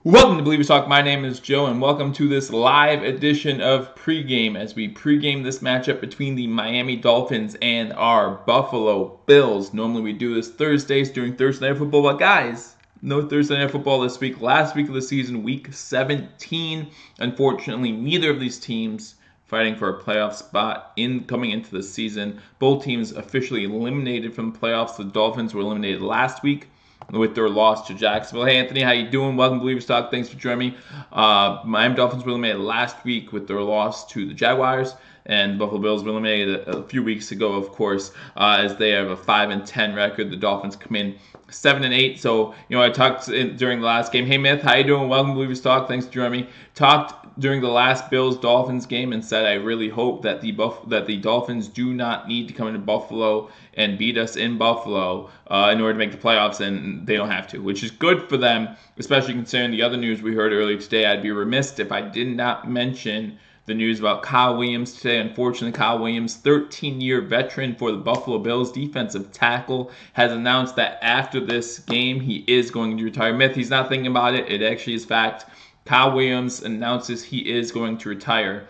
Welcome to Believers Talk. My name is Joe, and welcome to this live edition of Pregame as we pregame this matchup between the Miami Dolphins and our Buffalo Bills. Normally we do this Thursdays during Thursday Night Football, but guys, no Thursday Night Football this week. Last week of the season, week 17. Unfortunately, neither of these teams fighting for a playoff spot coming into the season. Both teams officially eliminated from the playoffs. The Dolphins were eliminated last week with their loss to Jacksonville. Hey, Anthony, how you doing? Welcome to Believers Talk. Thanks for joining me. Miami Dolphins were eliminated last week with their loss to the Jaguars, and Buffalo Bills were eliminated a few weeks ago, of course, as they have a 5-10 record. The Dolphins come in 7-8. So, I talked during the last game. Hey, Myth, how you doing? Welcome to Believers Talk. Thanks for joining me. Talked during the last Bills-Dolphins game and said I really hope that the Dolphins do not need to come into Buffalo and beat us in Buffalo in order to make the playoffs, and they don't have to, which is good for them, especially considering the other news we heard earlier today. I'd be remiss if I did not mention the news about Kyle Williams today. Unfortunately, Kyle Williams, 13-year veteran for the Buffalo Bills, defensive tackle, has announced that after this game, he is going to retire. Myth, he's not thinking about it. It actually is fact. Kyle Williams announces he is going to retire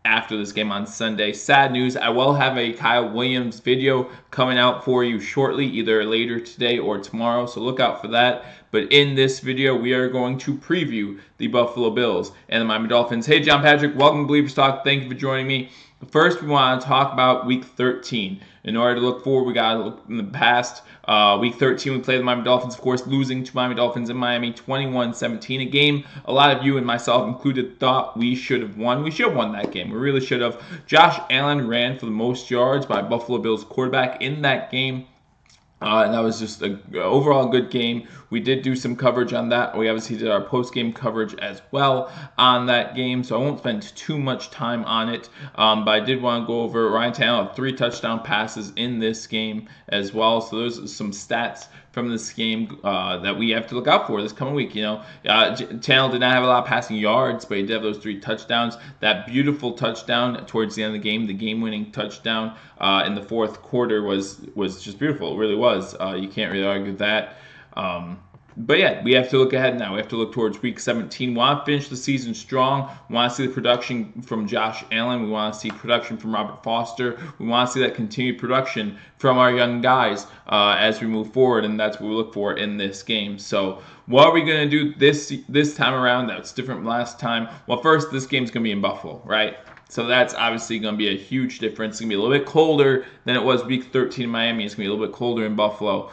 after this game on Sunday. Sad news. I will have a Kyle Williams video coming out for you shortly, either later today or tomorrow, so look out for that. But in this video, we are going to preview the Buffalo Bills and the Miami Dolphins. Hey, John Patrick, welcome to Believers Talk. Thank you for joining me. First, we want to talk about Week 13. In order to look forward, we got to look in the past. Week 13, we played the Miami Dolphins, of course, losing to Miami Dolphins in Miami 21-17. A game a lot of you and myself included thought we should have won. We should have won that game. We really should have. Josh Allen ran for the most yards by Buffalo Bills quarterback in that game. And that was just an overall good game. We did do some coverage on that. We obviously did our post-game coverage as well on that game, so I won't spend too much time on it. But I did want to go over Ryan Tannehill had 3 touchdown passes in this game as well. So those are some stats from this game that we have to look out for this coming week. Tannehill did not have a lot of passing yards, but he did have those 3 touchdowns. That beautiful touchdown towards the end of the game, the game-winning touchdown in the fourth quarter was just beautiful. It really was. You can't really argue that. But yeah, we have to look ahead now. We have to look towards Week 17. We want to finish the season strong. We want to see the production from Josh Allen. We want to see production from Robert Foster. We want to see that continued production from our young guys as we move forward, and that's what we look for in this game. So what are we going to do this time around that's different from last time? Well, first, this game's going to be in Buffalo, right? So that's obviously going to be a huge difference. It's going to be a little bit colder than it was Week 13 in Miami. It's going to be a little bit colder in Buffalo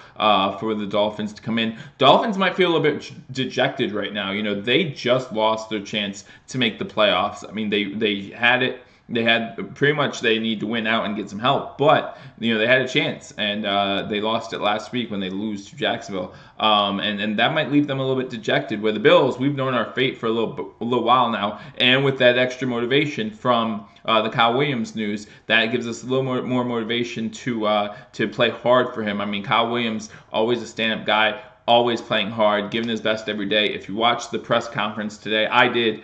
for the Dolphins to come in. Dolphins might feel a little bit dejected right now. They just lost their chance to make the playoffs. I mean, they had it. They had pretty much they need to win out and get some help, but they had a chance, and they lost it last week when they lose to Jacksonville, and that might leave them a little bit dejected. Where the Bills, we've known our fate for a little while now, and with that extra motivation from the Kyle Williams news, that gives us a little more motivation to play hard for him. I mean, Kyle Williams, always a stand-up guy, always playing hard, giving his best every day. If you watched the press conference today, I did.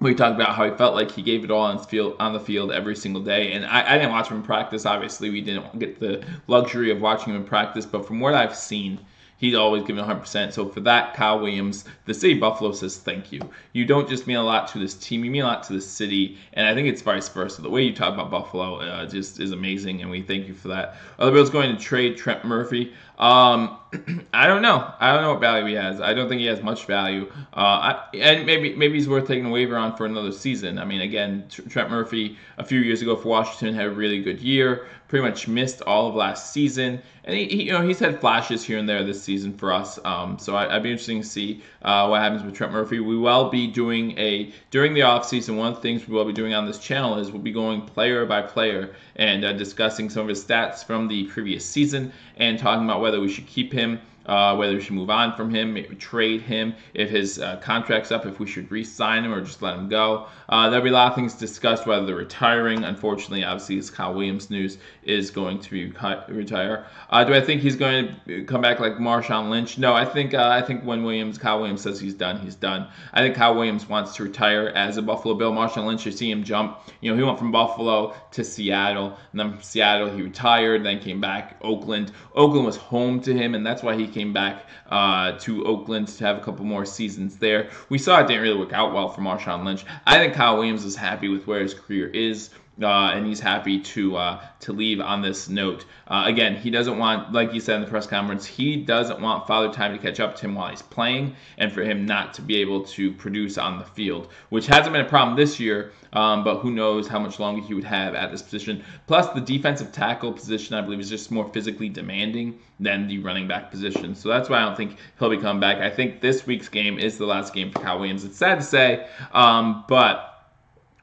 We talked about how he felt like he gave it all on the field every single day. And I didn't watch him in practice. Obviously, we didn't get the luxury of watching him in practice. But from what I've seen, he's always given 100%. So for that, Kyle Williams, the city of Buffalo says thank you. You don't just mean a lot to this team. You mean a lot to the city. And I think it's vice versa. The way you talk about Buffalo just is amazing, and we thank you for that. Other Bills going to trade Trent Murphy. I don't know. I don't know what value he has. I don't think he has much value. And maybe he's worth taking a waiver on for another season. I mean, again, Trent Murphy a few years ago for Washington had a really good year. Pretty much missed all of last season, and he's had flashes here and there this season for us. So I'd be interested to see what happens with Trent Murphy. We will be doing during the offseason. One of the things we will be doing on this channel is we'll be going player by player and discussing some of his stats from the previous season and talking about whether we should keep him, whether we should move on from him, maybe trade him if his contract's up, if we should re-sign him or just let him go. There'll be a lot of things discussed, whether they're retiring. Unfortunately, obviously, this Kyle Williams news is going to be retire. Do I think he's going to come back like Marshawn Lynch? No, I think when Kyle Williams says he's done, he's done. I think Kyle Williams wants to retire as a Buffalo Bill. Marshawn Lynch, you see him jump. He went from Buffalo to Seattle, and then from Seattle he retired, then came back. Oakland was home to him, and that's why he came back to Oakland to have a couple more seasons there. We saw it didn't really work out well for Marshawn Lynch. I think Kyle Williams is happy with where his career is. And he's happy to leave on this note. Again, he doesn't want, like he said in the press conference, he doesn't want Father Time to catch up to him while he's playing, and for him not to be able to produce on the field, which hasn't been a problem this year. But who knows how much longer he would have at this position. Plus, the defensive tackle position, I believe, is just more physically demanding than the running back position. So that's why I don't think he'll be coming back. I think this week's game is the last game for Kyle Williams. It's sad to say, but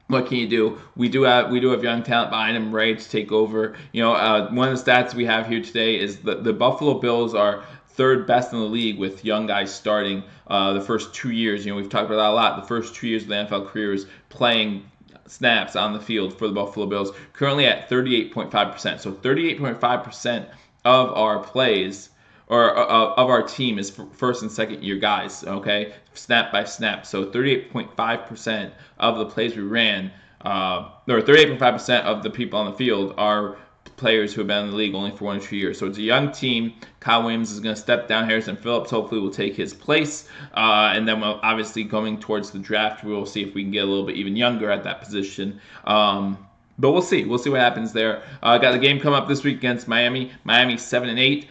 what can you do? We do have young talent behind him ready to take over. One of the stats we have here today is that the Buffalo Bills are third best in the league with young guys starting the first 2 years. We've talked about that a lot. The first 2 years of the NFL careers playing snaps on the field for the Buffalo Bills, currently at 38.5%. So 38.5% of our plays or of our team is first and second year guys, okay, snap by snap. So 38.5% of the plays we ran, or 38.5% of the people on the field are players who have been in the league only for 1 or 2 years. So it's a young team. Kyle Williams is going to step down. Harrison Phillips hopefully will take his place. And then we'll obviously going towards the draft, we'll see if we can get a little bit even younger at that position. But we'll see. We'll see what happens there. Got the game coming up this week against Miami. Miami 7-8.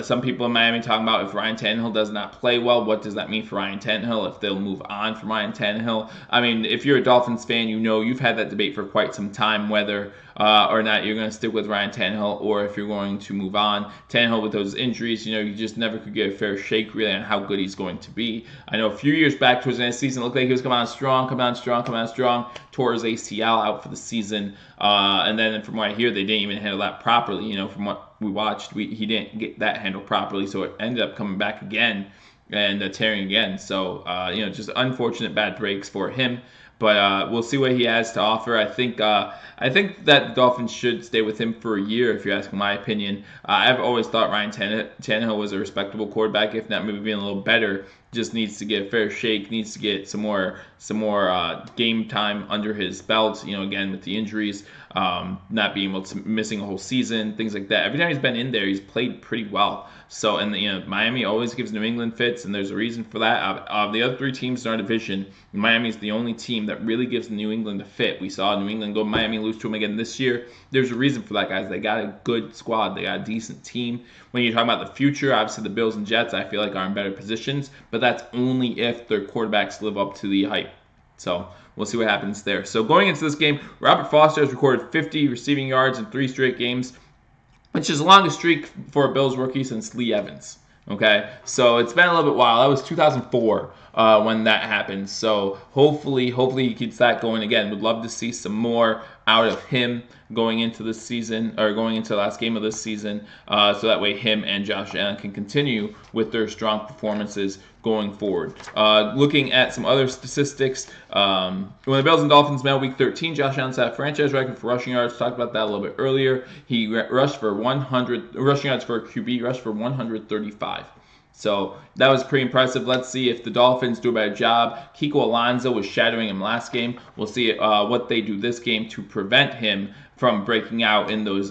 Some people in Miami talking about if Ryan Tannehill does not play well, what does that mean for Ryan Tannehill? If they'll move on from Ryan Tannehill. I mean, if you're a Dolphins fan, you've had that debate for quite some time whether or not you're going to stick with Ryan Tannehill or if you're going to move on. Tannehill with those injuries, you just never could get a fair shake really on how good he's going to be. I know a few years back towards the end of the season, it looked like he was coming on strong, tore his ACL out for the season. And then from what I hear, they didn't even handle that properly. From what we watched, he didn't get that handled properly, so it ended up coming back again and tearing again. So, just unfortunate bad breaks for him. But we'll see what he has to offer. I think that the Dolphins should stay with him for a year, if you're asking my opinion. I've always thought Ryan Tannehill was a respectable quarterback, if not maybe being a little better. Just needs to get a fair shake, needs to get some more game time under his belt. Again with the injuries, not being able to missing a whole season, things like that. Every time he's been in there, he's played pretty well. So, and Miami always gives New England fits, and there's a reason for that. The other three teams in our division, Miami is the only team that really gives New England a fit. We saw New England go Miami, lose to them again this year. There's a reason for that, guys. They got a good squad. They got a decent team. When you're talking about the future, obviously the Bills and Jets, I feel like are in better positions, but that's only if their quarterbacks live up to the hype. So we'll see what happens there. So going into this game, Robert Foster has recorded 50 receiving yards in 3 straight games, which is the longest streak for a Bills rookie since Lee Evans. Okay, so it's been a little bit while. That was 2004 when that happened. So hopefully he keeps that going again. Would love to see some more out of him going into this season, or going into the last game of this season, so that way him and Josh Allen can continue with their strong performances going forward. Looking at some other statistics, when the Bills and Dolphins met Week 13, Josh Allen set a franchise record for rushing yards. Talked about that a little bit earlier. He rushed for 100 rushing yards for a QB, rushed for 135. So that was pretty impressive. Let's see if the Dolphins do a better job. Kiko Alonso was shadowing him last game. We'll see what they do this game to prevent him from breaking out in those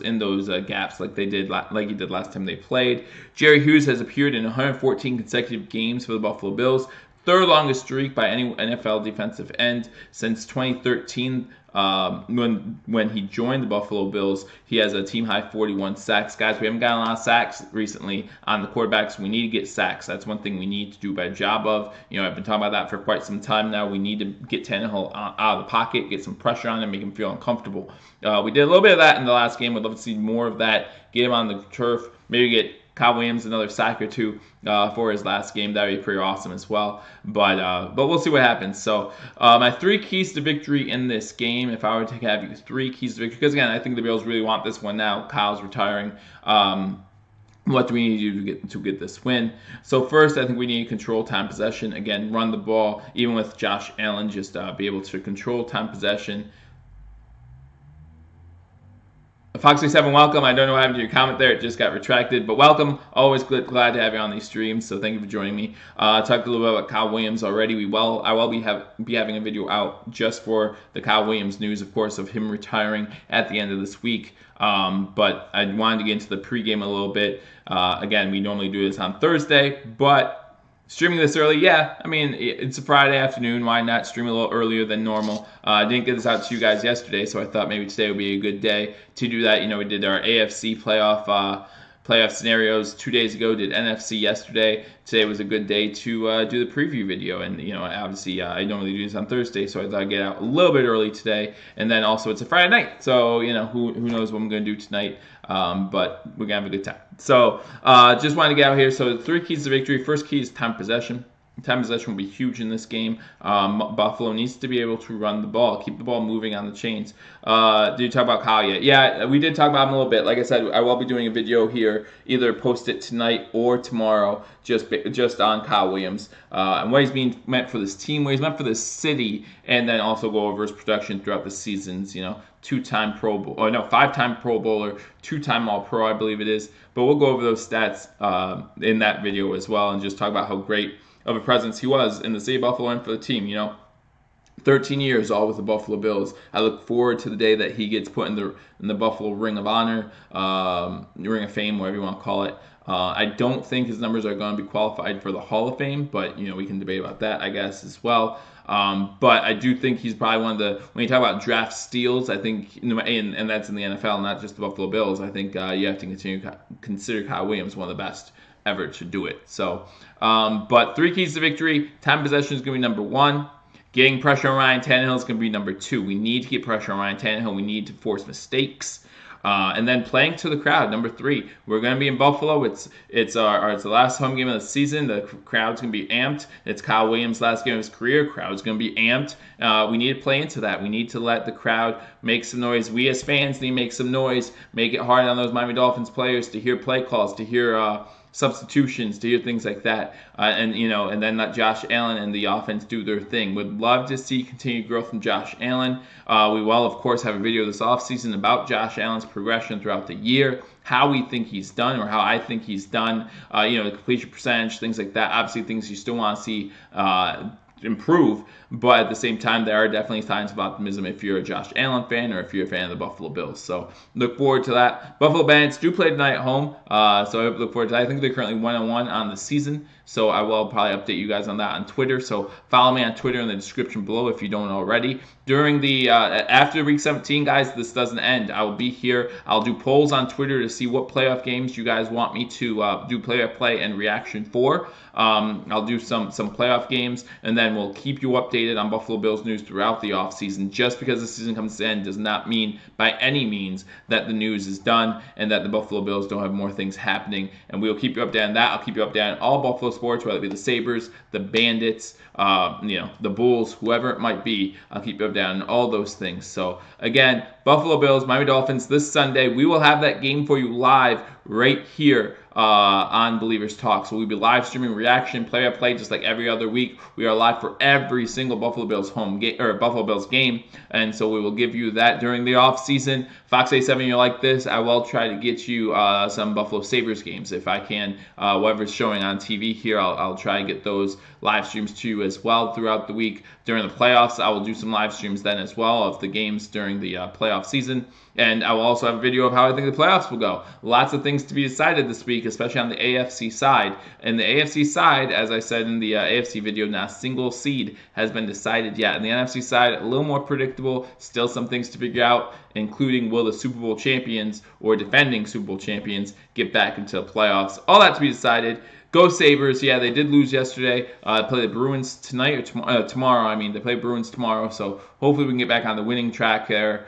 gaps like he did last time they played. Jerry Hughes has appeared in 114 consecutive games for the Buffalo Bills, third longest streak by any NFL defensive end since 2013. When he joined the Buffalo Bills, he has a team-high 41 sacks. Guys, we haven't gotten a lot of sacks recently on the quarterbacks. We need to get sacks. That's one thing we need to do a better job of. I've been talking about that for quite some time now. We need to get Tannehill out of the pocket, get some pressure on him, make him feel uncomfortable. We did a little bit of that in the last game. We'd love to see more of that. Get him on the turf. Maybe get Kyle Williams another sack or two for his last game. That would be pretty awesome as well. But we'll see what happens. So my 3 keys to victory in this game, if I were to have you 3 keys to victory, because again, I think the Bills really want this one now. Kyle's retiring. What do we need to do to get this win? So first, I think we need to control time possession. Again, run the ball. Even with Josh Allen, just be able to control time possession. Foxy7, welcome. I don't know what happened to your comment there. It just got retracted, but welcome. Always glad to have you on these streams, so thank you for joining me. Talked a little bit about Kyle Williams already. I will be having a video out just for the Kyle Williams news, of course, of him retiring at the end of this week. But I wanted to get into the pregame a little bit. Again, we normally do this on Thursday, but streaming this early, yeah, I mean, it's a Friday afternoon. Why not stream a little earlier than normal? I didn't get this out to you guys yesterday, so I thought maybe today would be a good day to do that. You know, we did our AFC playoff scenarios 2 days ago, did NFC yesterday. Today was a good day to do the preview video. And, you know, obviously I normally do this on Thursday, so I thought I'd get out a little bit early today. And then also it's a Friday night, so, you know, who knows what I'm going to do tonight. But we're going to have a good time. So just wanted to get out here. So the 3 keys to victory. First key is time possession. Time possession will be huge in this game. Buffalo needs to be able to run the ball, keep the ball moving on the chains. Did you talk about Kyle yet? Yeah, we did talk about him a little bit. Like I said, I will be doing a video here, either post it tonight or tomorrow, just on Kyle Williams and what he's being meant for this team, what he's meant for this city, and then also go over his production throughout the seasons. You know, 2-time Pro Bowl, or no, 5-time Pro Bowler, 2-time All-Pro, I believe it is. But we'll go over those stats in that video as well, and just talk about how great of a presence he was in the city of Buffalo and for the team. You know, 13 years all with the Buffalo Bills. I look forward to the day that he gets put in the Buffalo Ring of Honor, Ring of Fame, whatever you want to call it. I don't think his numbers are going to be qualified for the Hall of Fame, but, you know, we can debate about that, I guess, as well. But I do think he's probably one of the, when you talk about draft steals, I think, and that's in the NFL, not just the Buffalo Bills, I think you have to consider Kyle Williams one of the best ever to do it. So, but 3 keys to victory. Time possession is going to be number 1. Getting pressure on Ryan Tannehill is going to be number 2. We need to get pressure on Ryan Tannehill. We need to force mistakes. And then playing to the crowd, number 3. We're going to be in Buffalo. It's the last home game of the season. The crowd's going to be amped. It's Kyle Williams' last game of his career. Crowd's going to be amped. We need to play into that. We need to let the crowd make some noise. We as fans need to make some noise. Make it hard on those Miami Dolphins players to hear play calls, to hear substitutions, to hear things like that, and then let Josh Allen and the offense do their thing. Would love to see continued growth from Josh Allen. We will, of course, have a video this offseason about Josh Allen's progression throughout the year, how we think he's done, or how I think he's done, the completion percentage, things like that. Obviously, things you still want to see improve, but at the same time, there are definitely signs of optimism if you're a Josh Allen fan or if you're a fan of the Buffalo Bills. So look forward to that. Buffalo Bandits do play tonight at home, so I look forward to that. I think they're currently 1-1 on the season, so I will probably update you guys on that on Twitter. So follow me on Twitter in the description below if you don't already. During the after Week 17, guys, this doesn't end. I will be here. I'll do polls on Twitter to see what playoff games you guys want me to do play-by-play and reaction for. I'll do some playoff games, and then we'll keep you updated on Buffalo Bills news throughout the offseason. Just because the season comes to an end does not mean by any means that the news is done and that the Buffalo Bills don't have more things happening. And we'll keep you updated on that. I'll keep you updated on all Buffalo sports, whether it be the Sabres, the Bandits, the Bulls, whoever it might be. I'll keep you updated on all those things. So again, Buffalo Bills, Miami Dolphins this Sunday. We will have that game for you live right here on Believers Talk. So we'll be live streaming reaction, play-by-play, just like every other week. We are live for every single Buffalo Bills Buffalo Bills game, and so we will give you that during the off season. Fox A7, you like this? I will try to get you some Buffalo Sabres games if I can. Whatever's showing on TV here, I'll try and get those live streams to you as well throughout the week. During the playoffs, I will do some live streams then as well of the games during the playoff season. And I will also have a video of how I think the playoffs will go. Lots of things to be decided this week, especially on the AFC side. And the AFC side, as I said in the AFC video, not a single seed has been decided yet. And the NFC side, a little more predictable, still some things to figure out, including will the Super Bowl champions or defending Super Bowl champions get back into the playoffs. All that to be decided. Go Sabres. Yeah, they did lose yesterday. Play the Bruins tonight or tomorrow. I mean, they play Bruins tomorrow, so hopefully we can get back on the winning track there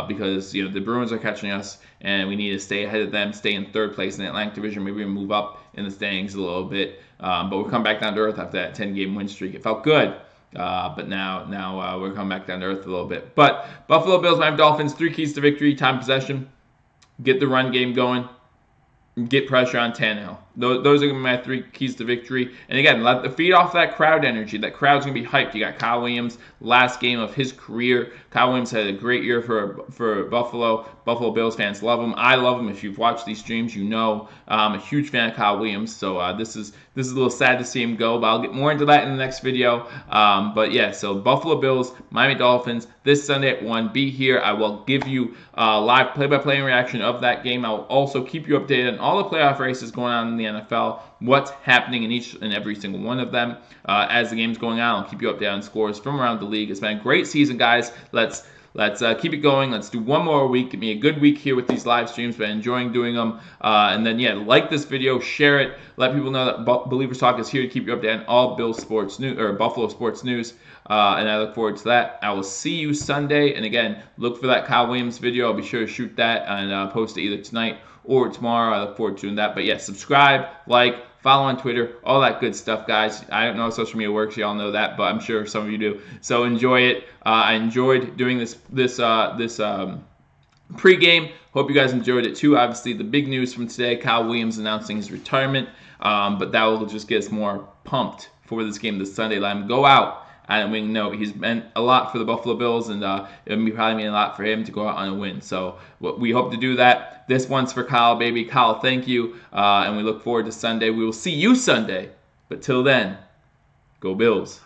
because the Bruins are catching us, and we need to stay ahead of them, stay in 3rd place in the Atlantic Division, maybe move up in the standings a little bit. But we'll come back down to earth after that 10-game win streak. It felt good. But now we're coming back down to earth a little bit. But Buffalo Bills, Miami Dolphins, 3 keys to victory: time possession, get the run game going, get pressure on Tannehill. those are going to be my 3 keys to victory. And again, feed off that crowd energy. That crowd's going to be hyped. You got Kyle Williams, last game of his career. Kyle Williams had a great year for Buffalo. Buffalo Bills fans love him. I love him. If you've watched these streams, you know I'm a huge fan of Kyle Williams. So this is a little sad to see him go, but I'll get more into that in the next video. But yeah, so Buffalo Bills, Miami Dolphins, this Sunday at 1. Be here. I will give you live play-by-play reaction of that game. I will also keep you updated on all the playoff races going on in the NFL, what's happening in each and every single one of them as the game's going on. I'll keep you updated on scores from around the league. It's been a great season, guys. Let's keep it going. Let's do one more week. Give me a good week here with these live streams. Been enjoying doing them. And then, yeah, like this video, share it. Let people know that Believers Talk is here to keep you updated on all Bills sports news or Buffalo sports news. And I look forward to that. I will see you Sunday. And again, look for that Kyle Williams video. I'll be sure to shoot that and post it either tonight or tomorrow. I look forward to doing that. But yeah, subscribe, like, follow on Twitter, all that good stuff, guys. I don't know how social media works. Y'all know that, but I'm sure some of you do. So enjoy it. I enjoyed doing this pregame. Hope you guys enjoyed it too. Obviously, the big news from today, Kyle Williams announcing his retirement. But that will just get us more pumped for this game this Sunday. Let him go out and win. No, he's meant a lot for the Buffalo Bills, and it'll probably mean a lot for him to go out on a win. So we hope to do that. This one's for Kyle, baby. Kyle, thank you. And we look forward to Sunday. We will see you Sunday. But till then, go Bills.